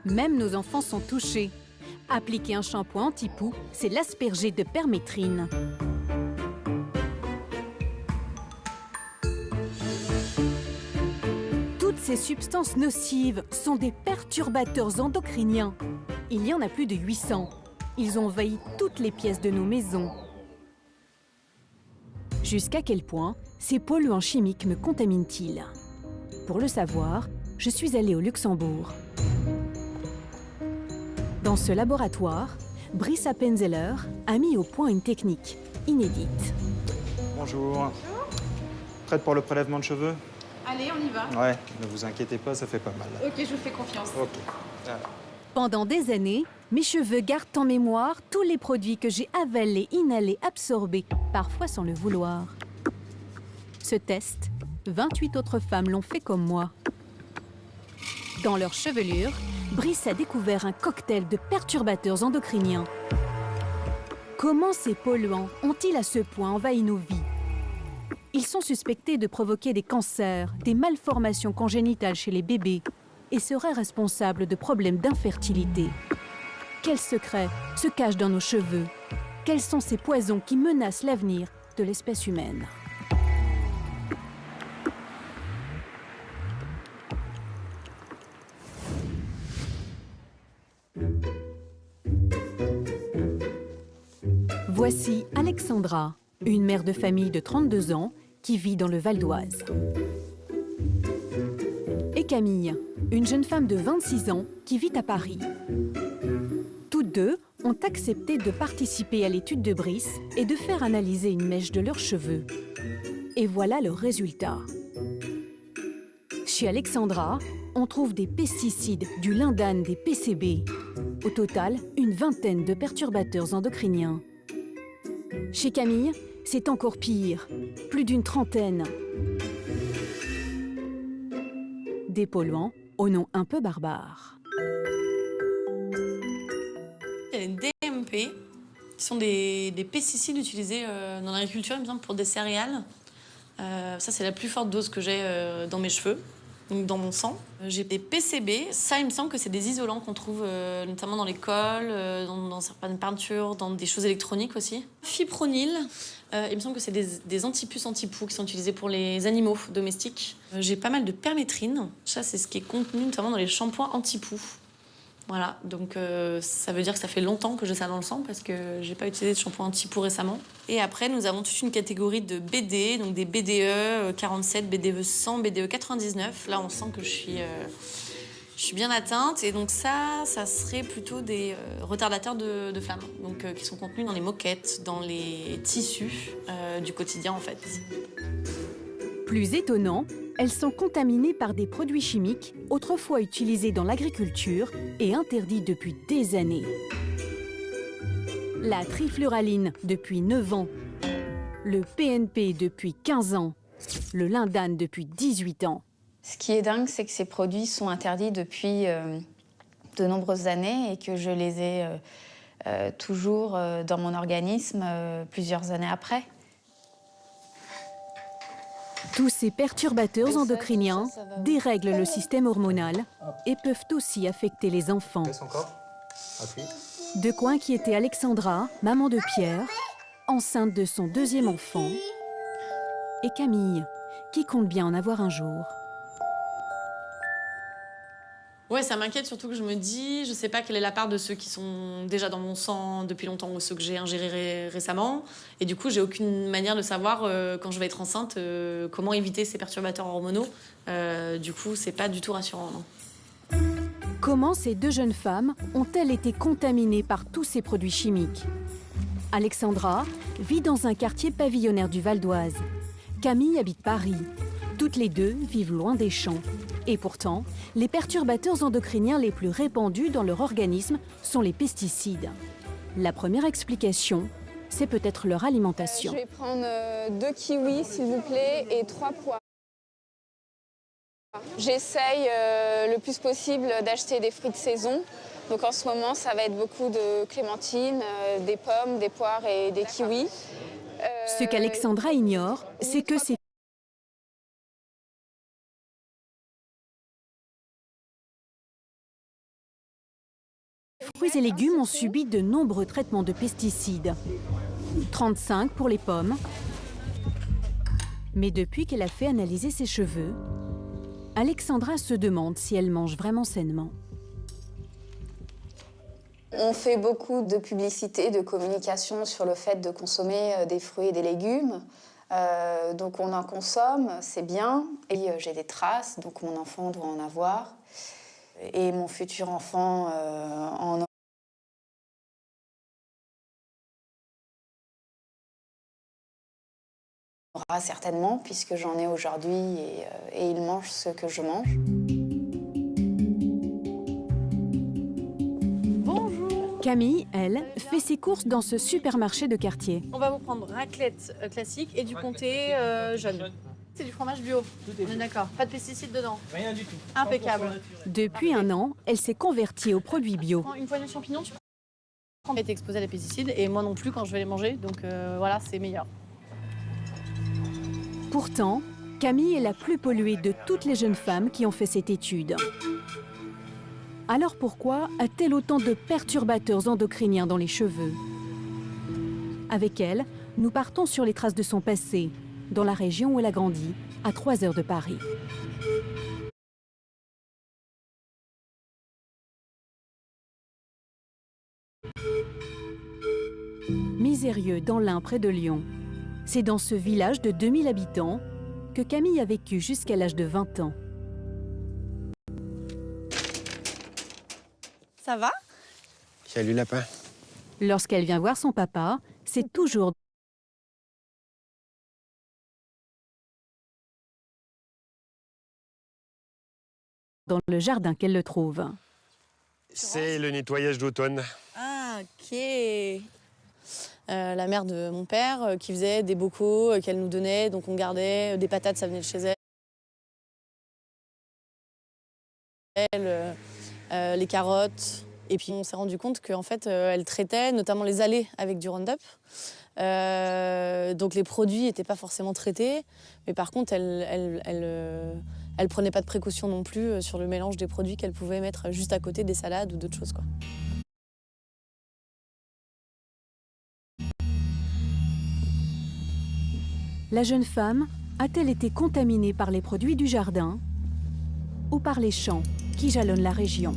Même nos enfants sont touchés. Appliquer un shampoing anti-poux, c'est l'asperger de permétrine. Toutes ces substances nocives sont des perturbateurs endocriniens. Il y en a plus de 800. Ils ont envahi toutes les pièces de nos maisons. Jusqu'à quel point ces polluants chimiques me contaminent-ils? Pour le savoir, je suis allée au Luxembourg. Dans ce laboratoire, Brice Appenzeller a mis au point une technique inédite. Bonjour. Prête pour le prélèvement de cheveux? Allez, on y va. Ouais, ne vous inquiétez pas, ça fait pas mal. Ok, je vous fais confiance. Ok. Ah. Pendant des années, mes cheveux gardent en mémoire tous les produits que j'ai avalés, inhalés, absorbés, parfois sans le vouloir. Ce test, 28 autres femmes l'ont fait comme moi. Dans leur chevelure, Brice a découvert un cocktail de perturbateurs endocriniens. Comment ces polluants ont-ils à ce point envahi nos vies? Ils sont suspectés de provoquer des cancers, des malformations congénitales chez les bébés et seraient responsables de problèmes d'infertilité. Quels secrets se cachent dans nos cheveux? Quels sont ces poisons qui menacent l'avenir de l'espèce humaine? Voici Alexandra, une mère de famille de 32 ans qui vit dans le Val d'Oise. Et Camille, une jeune femme de 26 ans qui vit à Paris. Toutes deux ont accepté de participer à l'étude de Brice et de faire analyser une mèche de leurs cheveux. Et voilà le résultat. Chez Alexandra, on trouve des pesticides, du lindane, des PCB. Au total, une vingtaine de perturbateurs endocriniens. Chez Camille, c'est encore pire, plus d'une trentaine. Des polluants au nom un peu barbare. Il y a les DMP, qui sont des pesticides utilisés dans l'agriculture, il me semble, pour des céréales. Ça, c'est la plus forte dose que j'ai dans mes cheveux, donc dans mon sang. J'ai des PCB, ça, il me semble que c'est des isolants qu'on trouve notamment dans les cols, dans certaines peintures, dans des choses électroniques aussi. Fipronil, il me semble que c'est des antipuces anti-poux qui sont utilisés pour les animaux domestiques. J'ai pas mal de permétrine, ça, c'est ce qui est contenu notamment dans les shampoings anti-poux. Voilà, donc ça veut dire que ça fait longtemps que j'ai ça dans le sang parce que j'ai pas utilisé de shampoing anti-poux récemment. Et après, nous avons toute une catégorie de BD, donc des BDE 47, BDE 100, BDE 99. Là, on sent que je suis bien atteinte. Et donc ça serait plutôt des retardateurs de flamme, donc qui sont contenus dans les moquettes, dans les tissus du quotidien, en fait. Plus étonnant, elles sont contaminées par des produits chimiques autrefois utilisés dans l'agriculture et interdits depuis des années. La trifluraline depuis 9 ans, le PNP depuis 15 ans, le lindane depuis 18 ans. Ce qui est dingue, c'est que ces produits sont interdits depuis de nombreuses années et que je les ai toujours dans mon organisme plusieurs années après. Tous ces perturbateurs endocriniens dérèglent le système hormonal et peuvent aussi affecter les enfants. De quoi inquiéter Alexandra, maman de Pierre, enceinte de son deuxième enfant, et Camille, qui compte bien en avoir un jour. Ouais, ça m'inquiète surtout que je me dis, je sais pas quelle est la part de ceux qui sont déjà dans mon sang depuis longtemps ou ceux que j'ai ingérés récemment. Et du coup, j'ai aucune manière de savoir quand je vais être enceinte comment éviter ces perturbateurs hormonaux. Du coup, c'est pas du tout rassurant, non. Comment ces deux jeunes femmes ont-elles été contaminées par tous ces produits chimiques? Alexandra vit dans un quartier pavillonnaire du Val d'Oise. Camille habite Paris. Toutes les deux vivent loin des champs. Et pourtant, les perturbateurs endocriniens les plus répandus dans leur organisme sont les pesticides. La première explication, c'est peut-être leur alimentation. Je vais prendre 2 kiwis, s'il vous plaît, et 3 poires. J'essaye le plus possible d'acheter des fruits de saison. Donc en ce moment, ça va être beaucoup de clémentines, des pommes, des poires et des kiwis. Ce qu'Alexandra ignore, c'est que ces fruits et légumes ont subi de nombreux traitements de pesticides. 35 pour les pommes. Mais depuis qu'elle a fait analyser ses cheveux, Alexandra se demande si elle mange vraiment sainement. On fait beaucoup de publicité, de communication sur le fait de consommer des fruits et des légumes. Donc on en consomme, c'est bien. Et j'ai des traces, donc mon enfant doit en avoir. Et mon futur enfant en aura certainement, puisque j'en ai aujourd'hui et il mange ce que je mange. Camille, elle, fait ses courses dans ce supermarché de quartier. On va vous prendre raclette classique et du comté jaune. C'est du fromage bio. On est d'accord. Pas de pesticides dedans. Rien du tout. Impeccable. Depuis un an, elle s'est convertie aux produits bio. Prends une poignée de champignons, tu prends. Elle est exposée à des pesticides et moi non plus quand je vais les manger. Donc voilà, c'est meilleur. Pourtant, Camille est la plus polluée de toutes les jeunes femmes qui ont fait cette étude. Alors pourquoi a-t-elle autant de perturbateurs endocriniens dans les cheveux? Avec elle, nous partons sur les traces de son passé, dans la région où elle a grandi, à 3 heures de Paris. Misérieux, dans l'Ain, près de Lyon. C'est dans ce village de 2000 habitants que Camille a vécu jusqu'à l'âge de 20 ans. Ça va? Salut lapin. Lorsqu'elle vient voir son papa, c'est toujours dans le jardin qu'elle le trouve. C'est le nettoyage d'automne. Ah, ok. La mère de mon père qui faisait des bocaux qu'elle nous donnait, donc on gardait des patates, ça venait de chez elle, les carottes. Et puis on s'est rendu compte qu'en fait, elle traitait notamment les allées avec du Roundup. Donc les produits n'étaient pas forcément traités, mais par contre, elle prenait pas de précautions non plus sur le mélange des produits qu'elle pouvait mettre juste à côté des salades ou d'autres choses, quoi. La jeune femme a-t-elle été contaminée par les produits du jardin ou par les champs qui jalonnent la région?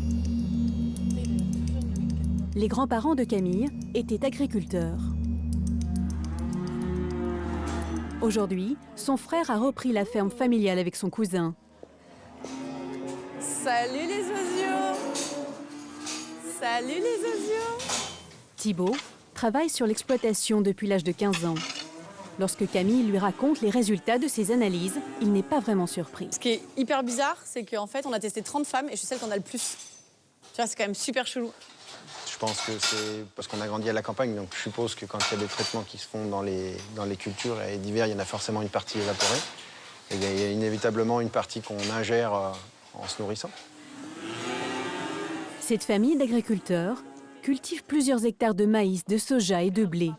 Les grands-parents de Camille étaient agriculteurs. Aujourd'hui, son frère a repris la ferme familiale avec son cousin. Salut les osios! Salut les osios! Thibaut travaille sur l'exploitation depuis l'âge de 15 ans. Lorsque Camille lui raconte les résultats de ses analyses, il n'est pas vraiment surpris. Ce qui est hyper bizarre, c'est qu'en fait, on a testé 30 femmes et je suis celle qui en a le plus. Tu vois, c'est quand même super chelou. Je pense que c'est parce qu'on a grandi à la campagne, donc je suppose que quand il y a des traitements qui se font dans les cultures et d'hiver, il y en a forcément une partie évaporée. Et il y a inévitablement une partie qu'on ingère en se nourrissant. Cette famille d'agriculteurs cultive plusieurs hectares de maïs, de soja et de blé.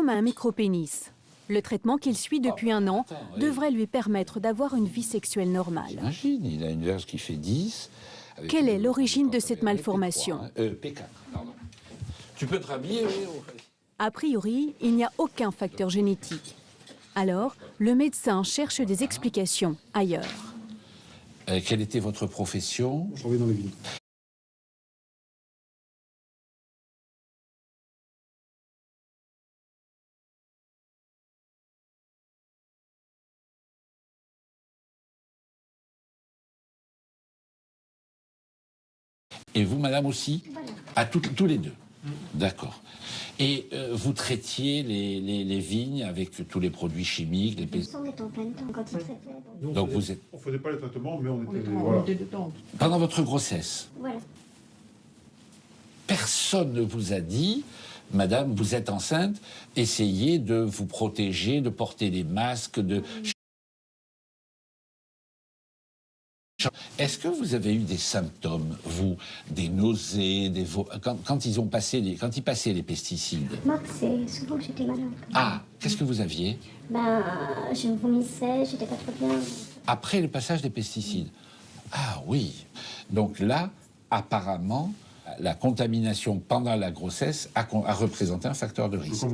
a un micropénis. Le traitement qu'il suit depuis 1 an devrait lui permettre d'avoir une vie sexuelle normale. J'imagine, il a une verge qui fait 10. Quelle est l'origine de cette malformation? P4, pardon. Tu peux te rhabiller, oui. A priori, il n'y a aucun facteur génétique. Alors, le médecin cherche des explications ailleurs. Quelle était votre profession? Je reviens dans les vignes. Et vous, madame, aussi? À tous les deux. D'accord. Et vous traitiez les vignes avec tous les produits chimiques, les pesticides. On est en plein temps quand il fait. Donc vous êtes... On faisait pas les traitements, mais on était... On était dedans. Pendant votre grossesse, Voilà. personne ne vous a dit, madame, vous êtes enceinte, essayez de vous protéger, de porter des masques, de... Est-ce que vous avez eu des symptômes, vous, des nausées, quand ils passaient les pesticides? Marc, c'est souvent que j'étais malade. Ah, qu'est-ce que vous aviez? Ben, je vomissais, j'étais pas trop bien. Après le passage des pesticides? Ah oui. Donc là, apparemment, la contamination pendant la grossesse a représenté un facteur de risque.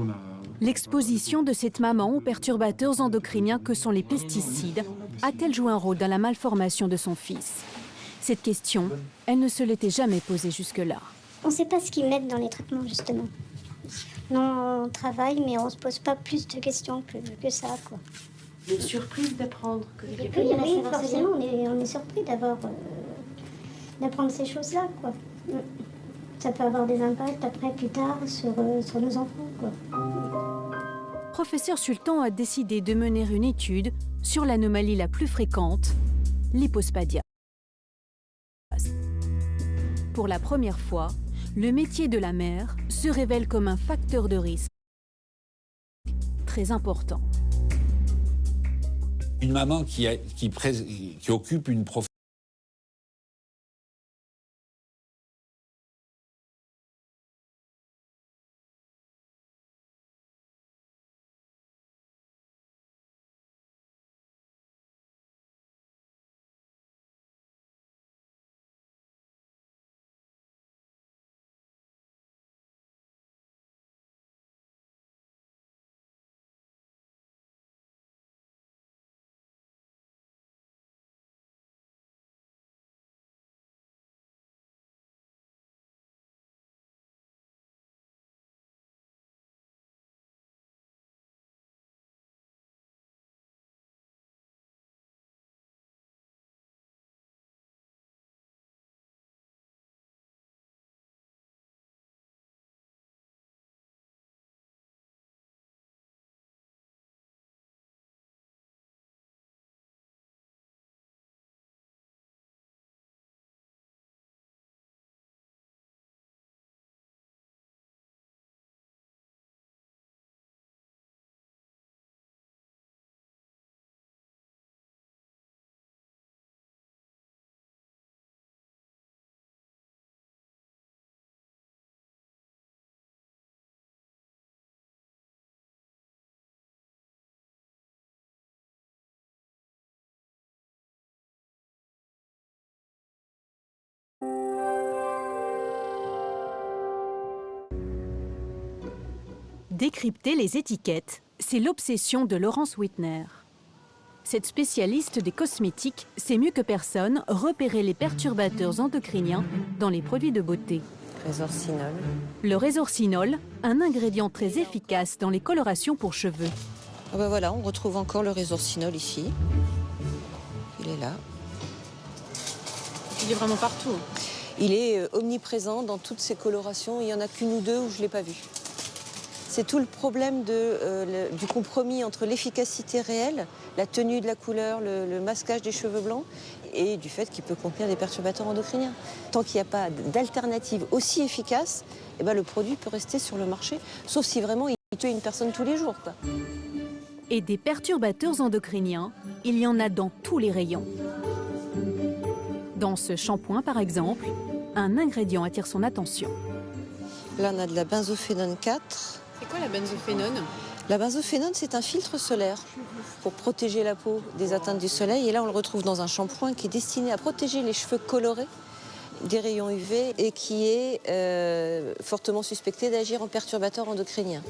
L'exposition de cette maman aux perturbateurs endocriniens que sont les pesticides a-t-elle joué un rôle dans la malformation de son fils? Cette question, elle ne se l'était jamais posée jusque-là. On ne sait pas ce qu'ils mettent dans les traitements, justement. Non, on travaille, mais on se pose pas plus de questions que ça, quoi. Une surprise d'apprendre que... Oui, forcément, on est surpris d'apprendre ces choses-là, quoi. Ça peut avoir des impacts après, plus tard, sur nos enfants, quoi. Professeur Sultan a décidé de mener une étude sur l'anomalie la plus fréquente, l'hypospadias. Pour la première fois, le métier de la mère se révèle comme un facteur de risque très important. Une maman qui occupe une profession Décrypter les étiquettes, c'est l'obsession de Laurence Whitner. Cette spécialiste des cosmétiques sait mieux que personne repérer les perturbateurs endocriniens dans les produits de beauté. Résorcinol. Le résorcinol, un ingrédient très efficace dans les colorations pour cheveux. Ah ben voilà, on retrouve encore le résorcinol ici. Il est là. Il est vraiment partout. Il est omniprésent dans toutes ces colorations. Il n'y en a qu'une ou deux où je ne l'ai pas vu. C'est tout le problème du compromis entre l'efficacité réelle, la tenue de la couleur, le masquage des cheveux blancs et du fait qu'il peut contenir des perturbateurs endocriniens. Tant qu'il n'y a pas d'alternative aussi efficace, eh ben le produit peut rester sur le marché, sauf si vraiment il tue une personne tous les jours, quoi. Et des perturbateurs endocriniens, il y en a dans tous les rayons. Dans ce shampoing, par exemple, un ingrédient attire son attention. Là, on a de la benzophénone 4. C'est quoi la benzophénone? La benzophénone, c'est un filtre solaire pour protéger la peau des atteintes du soleil. Et là, on le retrouve dans un shampoing qui est destiné à protéger les cheveux colorés des rayons UV et qui est fortement suspecté d'agir en perturbateur endocrinien.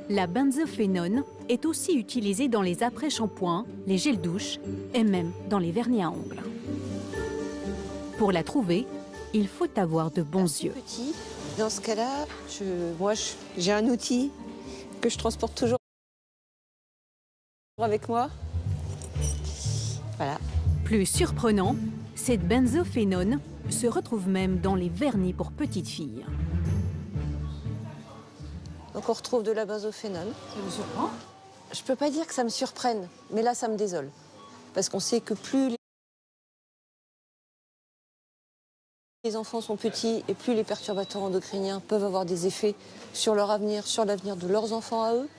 La benzophénone est aussi utilisée dans les après-shampoings, les gels douche et même dans les vernis à ongles. Pour la trouver, il faut avoir de bons yeux. Petit. Dans ce cas-là, j'ai un outil que je transporte toujours avec moi. Voilà. Plus surprenant, cette benzophénone se retrouve même dans les vernis pour petites filles. Donc on retrouve de la benzophénone. Ça vous surprend? Je peux pas dire que ça me surprenne, mais là ça me désole. Parce qu'on sait que plus les enfants sont petits et plus les perturbateurs endocriniens peuvent avoir des effets sur leur avenir, sur l'avenir de leurs enfants à eux.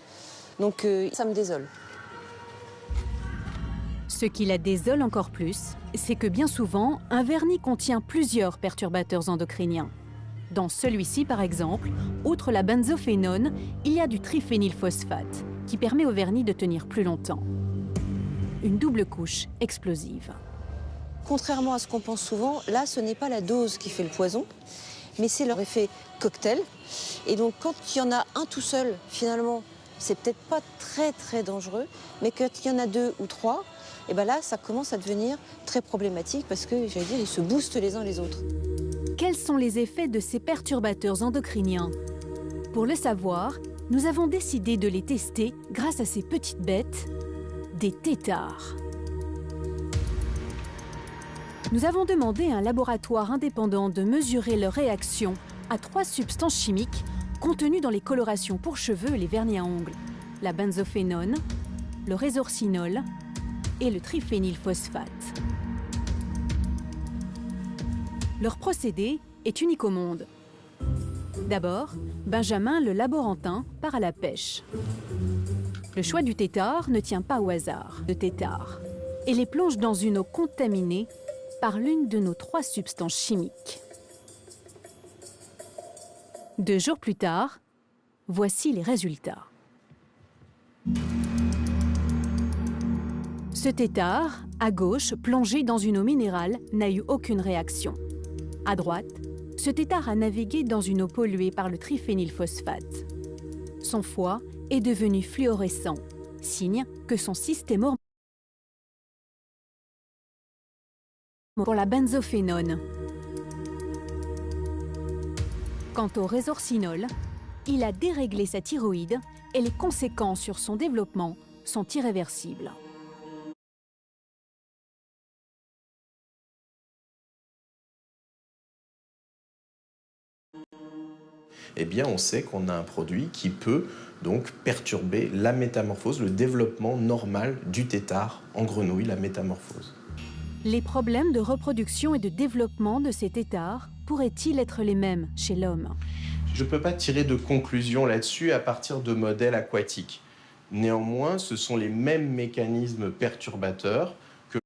Donc ça me désole. Ce qui la désole encore plus, c'est que bien souvent, un vernis contient plusieurs perturbateurs endocriniens. Dans celui-ci, par exemple, outre la benzophénone, il y a du triphénylphosphate, qui permet au vernis de tenir plus longtemps. Une double couche explosive. Contrairement à ce qu'on pense souvent, là, ce n'est pas la dose qui fait le poison, mais c'est leur effet cocktail. Et donc, quand il y en a un tout seul, finalement, c'est peut-être pas très, très dangereux, mais quand il y en a deux ou trois, et ben là, ça commence à devenir très problématique parce que, j'allais dire, ils se boostent les uns les autres. Quels sont les effets de ces perturbateurs endocriniens? Pour le savoir, nous avons décidé de les tester grâce à ces petites bêtes, des têtards. Nous avons demandé à un laboratoire indépendant de mesurer leur réaction à 3 substances chimiques contenues dans les colorations pour cheveux et les vernis à ongles, la benzophénone, le résorcinol et le triphénylphosphate. Leur procédé est unique au monde. D'abord, Benjamin, le laborantin, part à la pêche. Le choix du tétard ne tient pas au hasard de tétard et les plonge dans une eau contaminée par l'une de nos 3 substances chimiques. 2 jours plus tard, voici les résultats. Ce tétard, à gauche, plongé dans une eau minérale, n'a eu aucune réaction. À droite, ce tétard a navigué dans une eau polluée par le triphénylphosphate. Son foie est devenu fluorescent, signe que son système hormonal pour la benzophénone. Quant au résorcinol, il a déréglé sa thyroïde et les conséquences sur son développement sont irréversibles. Eh bien, on sait qu'on a un produit qui peut donc perturber la métamorphose, le développement normal du tétard en grenouille, la métamorphose. Les problèmes de reproduction et de développement de ces têtards pourraient-ils être les mêmes chez l'homme? Je ne peux pas tirer de conclusion là-dessus à partir de modèles aquatiques. Néanmoins, ce sont les mêmes mécanismes perturbateurs que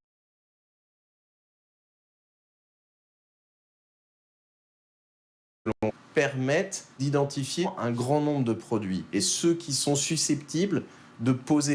l'on permettent d'identifier un grand nombre de produits et ceux qui sont susceptibles de poser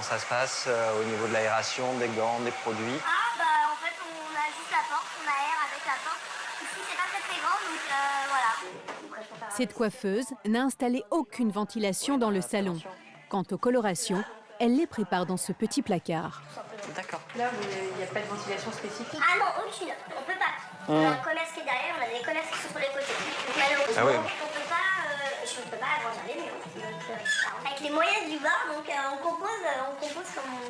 Comment ça se passe au niveau de l'aération, des gants, des produits? En fait, on a juste la porte, on aère avec la porte. Ici, c'est pas très grand, donc voilà. Cette coiffeuse n'a installé aucune ventilation dans le salon. Quant aux colorations, elle les prépare dans ce petit placard. D'accord. Là, il n'y a pas de ventilation spécifique? Ah non, aucune. On peut pas. On a un commerce qui est derrière, on a des commerces qui sont sur les côtés. Donc, malheureusement, je ne peux pas agrandir les murs. Avec les moyens du bord, donc on compose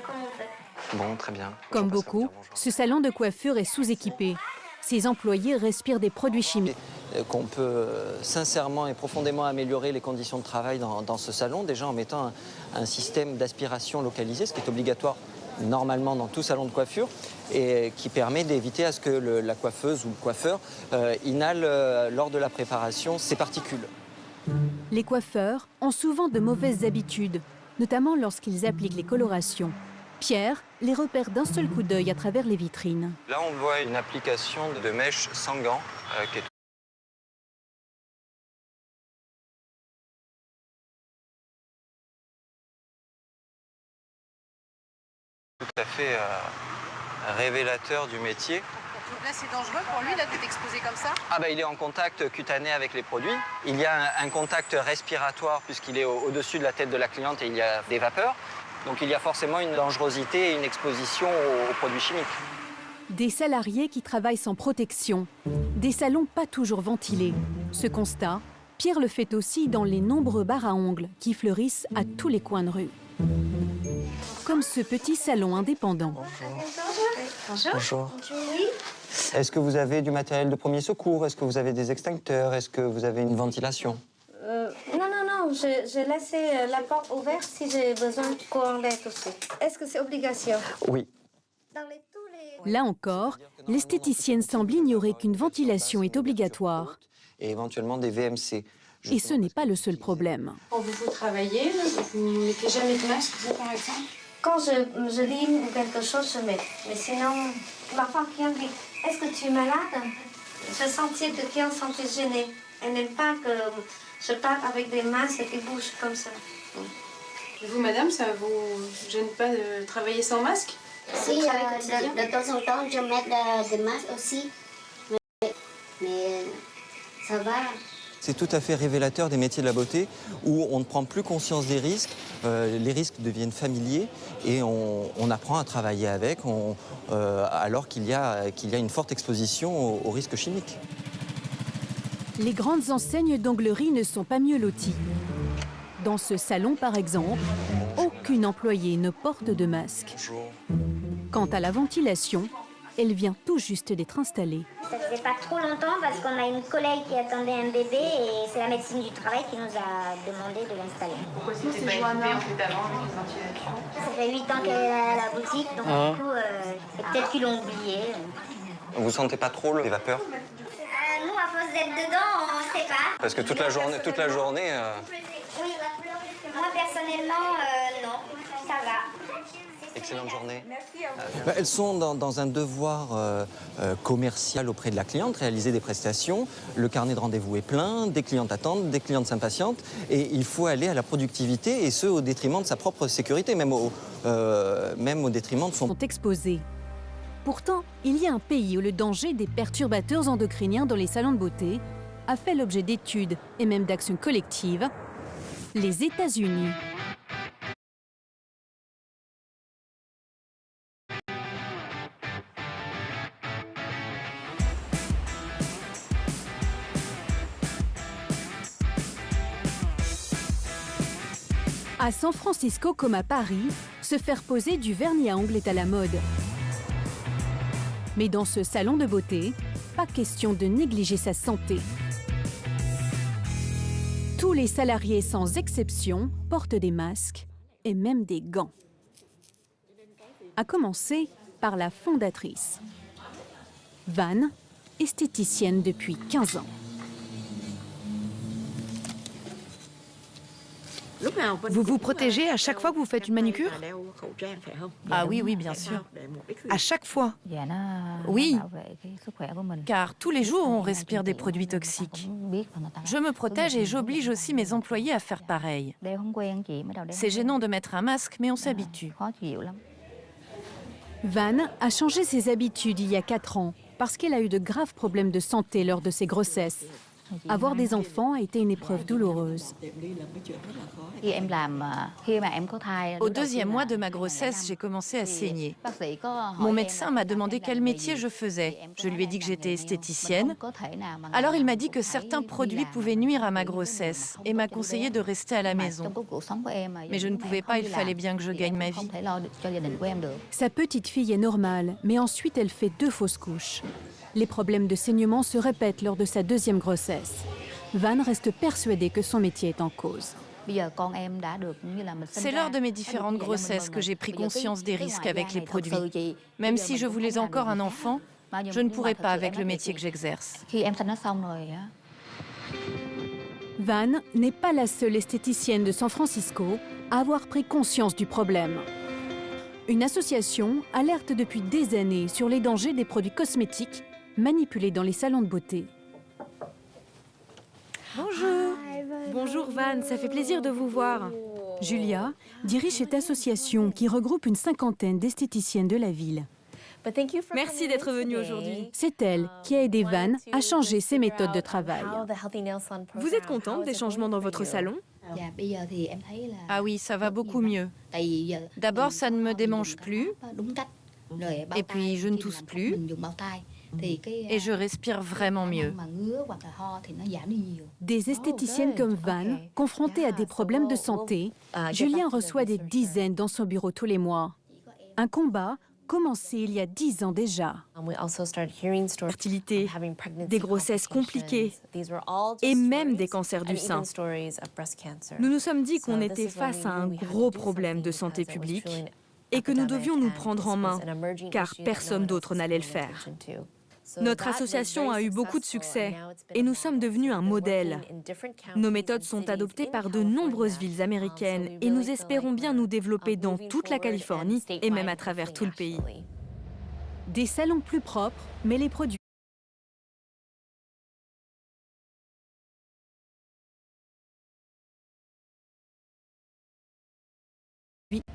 comme on peut. Bon, très bien. Comme beaucoup, ce salon de coiffure est sous-équipé. Ses employés respirent des produits chimiques. Qu'on peut sincèrement et profondément améliorer les conditions de travail dans ce salon, déjà en mettant un système d'aspiration localisé, ce qui est obligatoire normalement dans tout salon de coiffure, et qui permet d'éviter à ce que la coiffeuse ou le coiffeur inhale lors de la préparation ces particules. Les coiffeurs ont souvent de mauvaises habitudes, notamment lorsqu'ils appliquent les colorations. Pierre les repère d'un seul coup d'œil à travers les vitrines. Là, on voit une application de mèche sans gants qui est tout à fait révélateur du métier. Donc là, c'est dangereux pour lui d'être exposé comme ça? Ah bah, il est en contact cutané avec les produits. Il y a un contact respiratoire puisqu'il est au-dessus de la tête de la cliente et il y a des vapeurs. Donc il y a forcément une dangerosité et une exposition aux produits chimiques. Des salariés qui travaillent sans protection, des salons pas toujours ventilés. Ce constat, Pierre le fait aussi dans les nombreux bars à ongles qui fleurissent à tous les coins de rue. Comme ce petit salon indépendant. Bonjour. Bonjour. Est-ce que vous avez du matériel de premier secours? Est-ce que vous avez des extincteurs? Est-ce que vous avez une ventilation? Non, j'ai laissé la porte ouverte si j'ai besoin de courant d'air aussi. Est-ce que c'est obligatoire? Oui. Là encore, l'esthéticienne semble ignorer qu'une ventilation est obligatoire. Et éventuellement des VMC. Et ce n'est pas le seul problème. Quand vous travaillez, vous ne mettez jamais de masque, vous, par exemple? Quand je lis quelque chose, je mets. Mais sinon, parfois, quelqu'un dit, est-ce que tu es malade? Je sentais que quelqu'un se sentait gêné. Elle n'aime pas que je parte avec des masques qui bougent comme ça. Et vous, madame, ça vous gêne pas de travailler sans masque? Si, de temps en temps, je mets des masques aussi. Mais ça va. C'est tout à fait révélateur des métiers de la beauté où on ne prend plus conscience des risques, les risques deviennent familiers et on apprend à travailler avec alors qu'il y a une forte exposition aux risques chimiques. Les grandes enseignes d'onglerie ne sont pas mieux loties. Dans ce salon, par exemple, aucune employée ne porte de masque. Quant à la ventilation, elle vient tout juste d'être installée. Ça faisait pas trop longtemps parce qu'on a une collègue qui attendait un bébé et c'est la médecine du travail qui nous a demandé de l'installer. Pourquoi c'était pas équipé en fait avant avec les ventilations? Ça fait 8 ans qu'elle est à la boutique, donc du coup, peut-être qu'ils l'ont oublié. Vous sentez pas trop les vapeurs? Nous, à force d'être dedans, on ne sait pas. Parce que toute la journée. Oui, moi personnellement, non, ça va. Excellente journée. Elles sont dans un devoir commercial auprès de la cliente, réaliser des prestations. Le carnet de rendez-vous est plein, des clientes attendent, des clientes s'impatientent. Et il faut aller à la productivité, et ce, au détriment de sa propre sécurité, même au détriment de son... Sont exposés. Pourtant, il y a un pays où le danger des perturbateurs endocriniens dans les salons de beauté a fait l'objet d'études et même d'actions collectives, les États-Unis. À San Francisco comme à Paris, se faire poser du vernis à ongles est à la mode. Mais dans ce salon de beauté, pas question de négliger sa santé. Tous les salariés sans exception portent des masques et même des gants. À commencer par la fondatrice. Van, esthéticienne depuis 15 ans. Vous vous protégez à chaque fois que vous faites une manucure? Ah oui, oui, bien sûr. À chaque fois? Oui, car tous les jours, on respire des produits toxiques. Je me protège et j'oblige aussi mes employés à faire pareil. C'est gênant de mettre un masque, mais on s'habitue. Van a changé ses habitudes il y a 4 ans parce qu'elle a eu de graves problèmes de santé lors de ses grossesses. Avoir des enfants a été une épreuve douloureuse. Au 2e mois de ma grossesse, j'ai commencé à saigner. Mon médecin m'a demandé quel métier je faisais. Je lui ai dit que j'étais esthéticienne. Alors il m'a dit que certains produits pouvaient nuire à ma grossesse et m'a conseillé de rester à la maison. Mais je ne pouvais pas, il fallait bien que je gagne ma vie. Sa petite fille est normale, mais ensuite elle fait 2 fausses couches. Les problèmes de saignement se répètent lors de sa deuxième grossesse. Van reste persuadée que son métier est en cause. C'est lors de mes différentes grossesses que j'ai pris conscience des risques avec les produits. Même si je voulais encore un enfant, je ne pourrais pas avec le métier que j'exerce. Van n'est pas la seule esthéticienne de San Francisco à avoir pris conscience du problème. Une association alerte depuis des années sur les dangers des produits cosmétiques manipulés dans les salons de beauté. Bonjour. Bonjour Van, ça fait plaisir de vous voir. Julia dirige cette association qui regroupe une cinquantaine d'esthéticiennes de la ville. Merci d'être venue aujourd'hui. C'est elle qui a aidé Van à changer ses méthodes de travail. Vous êtes contente des changements dans votre salon? Ah oui, ça va beaucoup mieux. D'abord, ça ne me démange plus. Et puis, je ne tousse plus. Et je respire vraiment mieux. Des esthéticiennes comme Van, confrontées à des problèmes de santé, Julien reçoit des dizaines dans son bureau tous les mois. Un combat commencé il y a 10 ans déjà. Fertilité, des grossesses compliquées et même des cancers du sein. Nous nous sommes dit qu'on était face à un gros problème de santé publique et que nous devions nous prendre en main, car personne d'autre n'allait le faire. Notre association a eu beaucoup de succès et nous sommes devenus un modèle. Nos méthodes sont adoptées par de nombreuses villes américaines et nous espérons bien nous développer dans toute la Californie et même à travers tout le pays. Des salons plus propres, mais les produits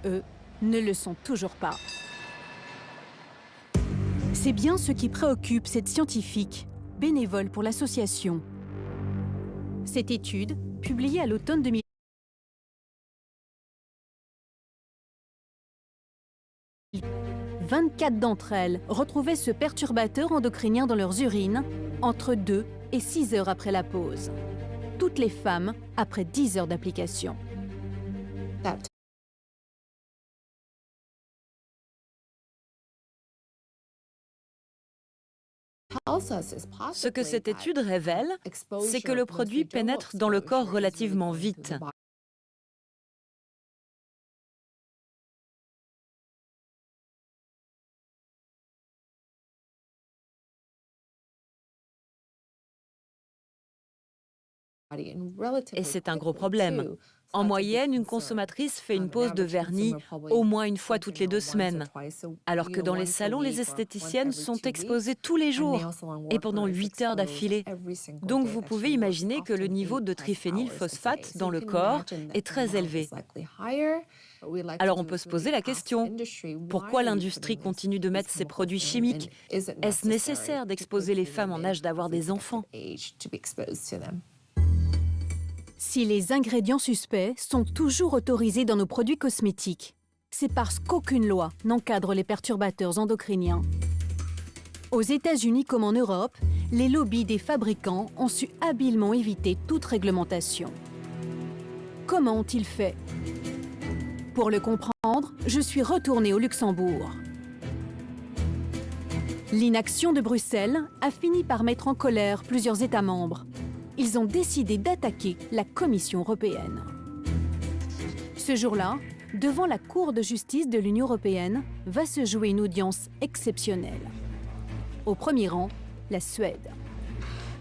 eux, ne le sont toujours pas. C'est bien ce qui préoccupe cette scientifique, bénévole pour l'association. Cette étude, publiée à l'automne 2000, 24 d'entre elles retrouvaient ce perturbateur endocrinien dans leurs urines entre 2 et 6 heures après la pause. Toutes les femmes après 10 heures d'application. Ce que cette étude révèle, c'est que le produit pénètre dans le corps relativement vite. Et c'est un gros problème. En moyenne, une consommatrice fait une pause de vernis au moins une fois toutes les 2 semaines. Alors que dans les salons, les esthéticiennes sont exposées tous les jours et pendant 8 heures d'affilée. Donc vous pouvez imaginer que le niveau de triphénylphosphate dans le corps est très élevé. Alors on peut se poser la question, pourquoi l'industrie continue de mettre ces produits chimiques? Est-ce nécessaire d'exposer les femmes en âge d'avoir des enfants? Si les ingrédients suspects sont toujours autorisés dans nos produits cosmétiques, c'est parce qu'aucune loi n'encadre les perturbateurs endocriniens. Aux États-Unis comme en Europe, les lobbies des fabricants ont su habilement éviter toute réglementation. Comment ont-ils fait? Pour le comprendre, je suis retournée au Luxembourg. L'inaction de Bruxelles a fini par mettre en colère plusieurs États membres. Ils ont décidé d'attaquer la Commission européenne. Ce jour-là, devant la Cour de justice de l'Union européenne, va se jouer une audience exceptionnelle. Au premier rang, la Suède.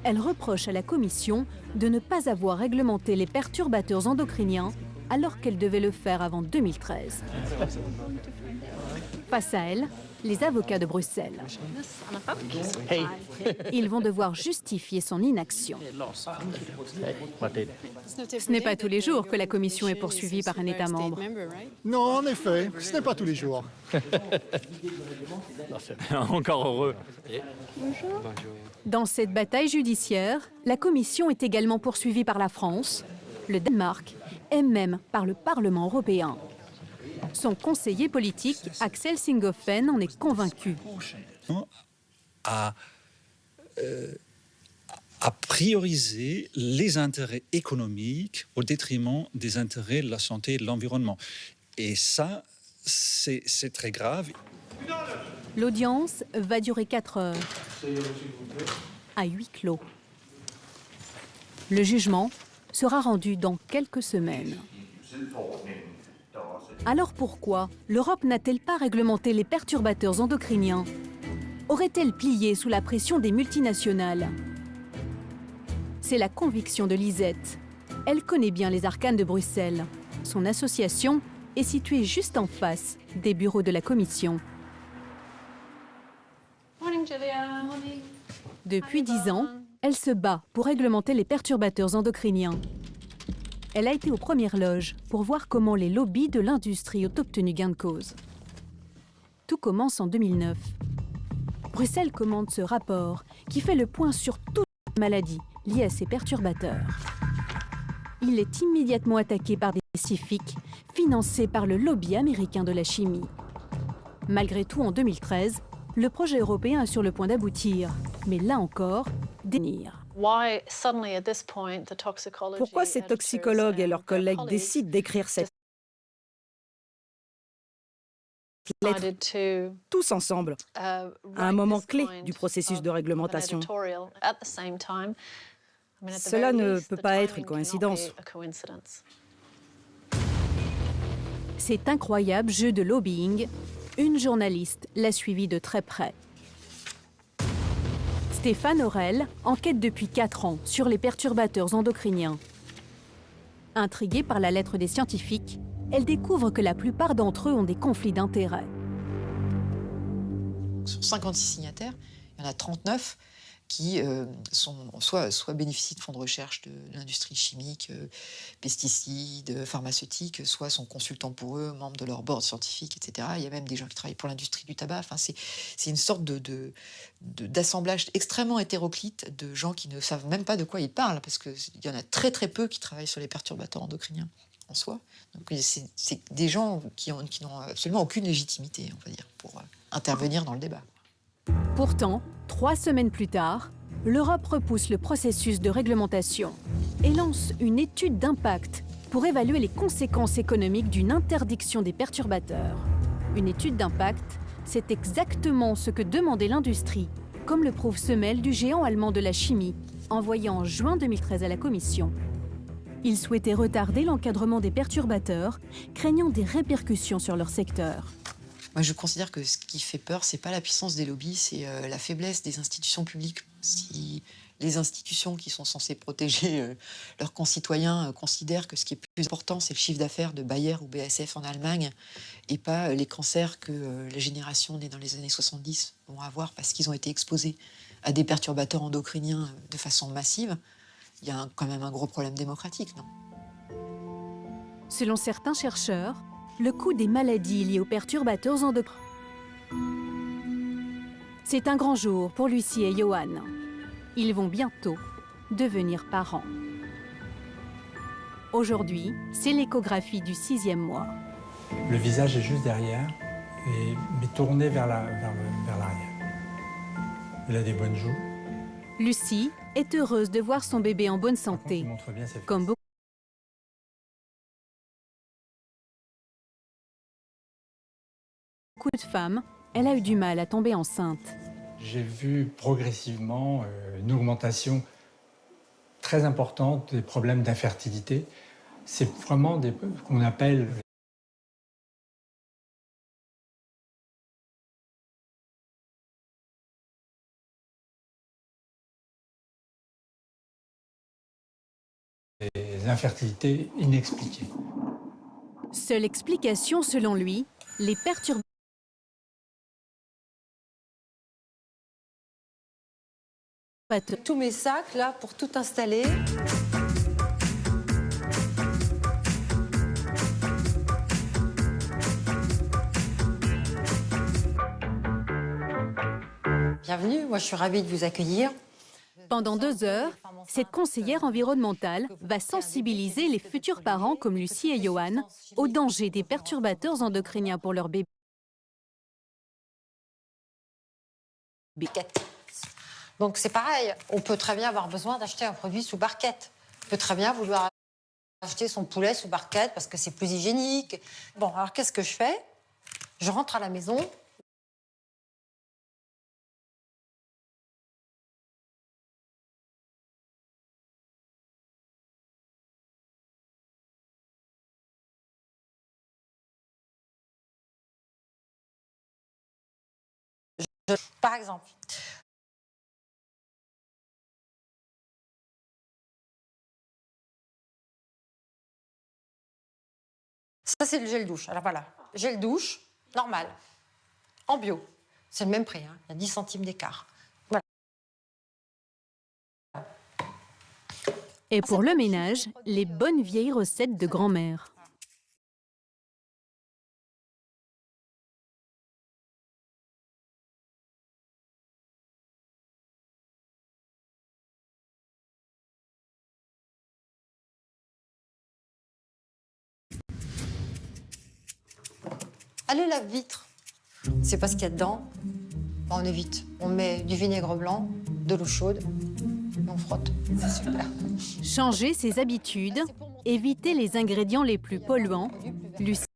Elle reproche à la Commission de ne pas avoir réglementé les perturbateurs endocriniens alors qu'elle devait le faire avant 2013. Face à elle, les avocats de Bruxelles. Ils vont devoir justifier son inaction. Ce n'est pas tous les jours que la Commission est poursuivie par un État membre. Non, en effet, ce n'est pas tous les jours. Encore heureux. Bonjour. Dans cette bataille judiciaire, la Commission est également poursuivie par la France, le Danemark et même par le Parlement européen. Son conseiller politique, Axel Singhofen, en est convaincu. À prioriser les intérêts économiques au détriment des intérêts de la santé et de l'environnement. Et ça, c'est très grave. L'audience va durer 4 heures, à huis clos. Le jugement sera rendu dans quelques semaines. Alors pourquoi l'Europe n'a-t-elle pas réglementé les perturbateurs endocriniens? Aurait-elle plié sous la pression des multinationales? C'est la conviction de Lisette. Elle connaît bien les arcanes de Bruxelles. Son association est située juste en face des bureaux de la Commission. Morning, Julia. Depuis 10 ans, elle se bat pour réglementer les perturbateurs endocriniens. Elle a été aux premières loges pour voir comment les lobbies de l'industrie ont obtenu gain de cause. Tout commence en 2009. Bruxelles commande ce rapport qui fait le point sur toutes les maladies liées à ces perturbateurs. Il est immédiatement attaqué par des scientifiques financés par le lobby américain de la chimie. Malgré tout, en 2013, le projet européen est sur le point d'aboutir, mais là encore, dénir. Pourquoi ces toxicologues et leurs collègues décident d'écrire cette lettre tous ensemble, à un moment clé du processus de réglementation? Cela ne peut pas être une coïncidence. Cet incroyable jeu de lobbying, une journaliste l'a suivi de très près. Stéphane Aurel enquête depuis 4 ans sur les perturbateurs endocriniens. Intriguée par la lettre des scientifiques, elle découvre que la plupart d'entre eux ont des conflits d'intérêts. Sur 56 signataires, il y en a 39 qui soit bénéficient de fonds de recherche de l'industrie chimique, pesticides, pharmaceutiques, soit sont consultants pour eux, membres de leur board scientifique, etc. Il y a même des gens qui travaillent pour l'industrie du tabac. Enfin, c'est une sorte d'assemblage extrêmement hétéroclite de gens qui ne savent même pas de quoi ils parlent, parce qu'il y en a très très peu qui travaillent sur les perturbateurs endocriniens en soi. Donc c'est des gens qui n'ont absolument aucune légitimité, on va dire, pour intervenir dans le débat. Pourtant, 3 semaines plus tard, l'Europe repousse le processus de réglementation et lance une étude d'impact pour évaluer les conséquences économiques d'une interdiction des perturbateurs. Une étude d'impact, c'est exactement ce que demandait l'industrie, comme le prouve ce mail du géant allemand de la chimie, envoyé en juin 2013 à la Commission. Il souhaitait retarder l'encadrement des perturbateurs, craignant des répercussions sur leur secteur. Moi, je considère que ce qui fait peur, c'est pas la puissance des lobbies, c'est la faiblesse des institutions publiques. Si les institutions qui sont censées protéger leurs concitoyens considèrent que ce qui est plus important, c'est le chiffre d'affaires de Bayer ou BASF en Allemagne, et pas les cancers que les générations nées dans les années 70 vont avoir parce qu'ils ont été exposés à des perturbateurs endocriniens de façon massive, il y a quand même un gros problème démocratique, non? Selon certains chercheurs, le coût des maladies liées aux perturbateurs endocriniens. C'est un grand jour pour Lucie et Johan. Ils vont bientôt devenir parents. Aujourd'hui, c'est l'échographie du 6e mois. Le visage est juste derrière, mais tourné vers l'arrière. Il a des bonnes joues. Lucie est heureuse de voir son bébé en bonne santé. Comme beaucoup de femmes, elle a eu du mal à tomber enceinte. J'ai vu progressivement une augmentation très importante des problèmes d'infertilité. C'est vraiment ce qu'on appelle des infertilités inexpliquées. Seule explication selon lui, les perturbations. Tous mes sacs, là, pour tout installer. Bienvenue, moi je suis ravie de vous accueillir. Pendant 2 heures, cette conseillère environnementale va sensibiliser les futurs parents comme Lucie et Johan au danger des perturbateurs endocriniens pour leur bébé. Donc c'est pareil, on peut très bien avoir besoin d'acheter un produit sous barquette. On peut très bien vouloir acheter son poulet sous barquette parce que c'est plus hygiénique. Bon, alors qu'est-ce que je fais? Je rentre à la maison, Par exemple. Ça, c'est le gel douche. Alors voilà, gel douche, normal, en bio. C'est le même prix, hein. Il y a 10 centimes d'écart. Voilà. Et pour le ménage, les bonnes vieilles recettes de grand-mère. Allez, lave-vitre. On ne sait pas ce qu'il y a dedans. On évite. On met du vinaigre blanc, de l'eau chaude, et on frotte. C'est super. Changer ses habitudes, éviter les ingrédients les plus polluants. Lucie